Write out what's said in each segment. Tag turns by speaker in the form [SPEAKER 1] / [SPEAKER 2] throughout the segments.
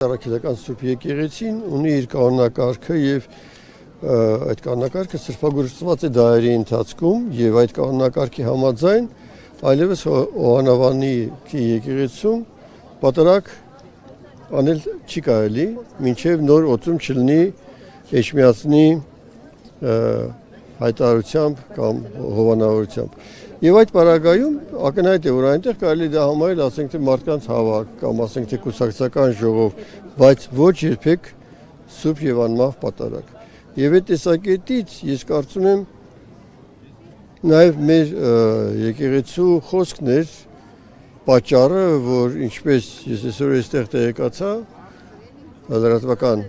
[SPEAKER 1] Առաքելական Սուրբ եկեղեցին ունի իր կանոնակարգը եւ այդ կանոնակարգը սրբագործված է դարերի ընթացքում եւ այդ կանոնակարգի համաձայն այլևս Հովանավանի եկեղեցում պատարագ անել չի կարելի մինչեւ նոր օծում չլինի Էջմիածնի հայտարարությամբ կամ հովանավորությամբ Եվ այդ պարագայում ակնհայտ է, որ այնտեղ կարելի դա համարել, ասենք թե մարդկանց հավաք կամ ասենք թե կուսակցական ժողով, բայց ոչ երբեք սուրբ եւ անմահ պատարագ։ Եվ այդ տեսակետից ես կարծում եմ նաեւ մեր եկեղեցու խոսքն էր պատճառը, որ ինչպես ես այսօր այստեղ տեղեկացա, լրատվական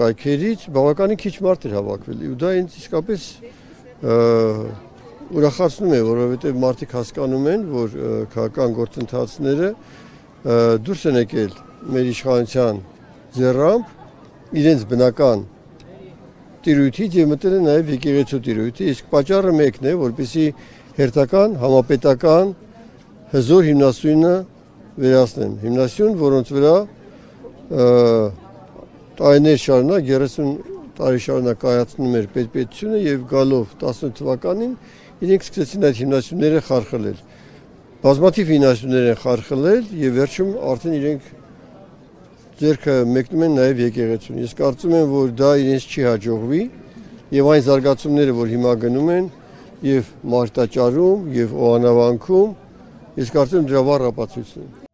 [SPEAKER 1] կայքերից բավականին քիչ մարդ էր հավաքվել։ Ու դա ինձ իսկապես ուրախացնում է, որովհետև մարդիկ հասկանում են, որ քաղաքական գործընթացները դուրս են եկել մեր իշխանության ձեռամբ իրենց բնական տիրույթից եւ մտել են նաեւ եկեղեցու տիրույթը, իսկ պատճառը մեկն է, որպեսզի հերթական համապետական հզոր հիմնասյունը վերացնեն, հիմնասյուն, որոնց վրա տարիներ շարունակ 30 տարի շարունակ կայացնում էր պետությունը եւ գալով 18 թվականին իրենք սկսեցին այդ հիմնասյունները խարխլել։ Բազմաթիվ հիմնասյուններ են խարխլել եւ վերջում արդեն իրենք ձեռքը մեկնում են նաեւ եկեղեցուն։ Ես կարծում եմ, որ դա իրենց չի հաջողվի եւ այն զարգացումները, որ հիմա գնում են եւ Մարտաճարում եւ Օհանավանքում, ես կարծում եմ դրա վառ ապացույցն է։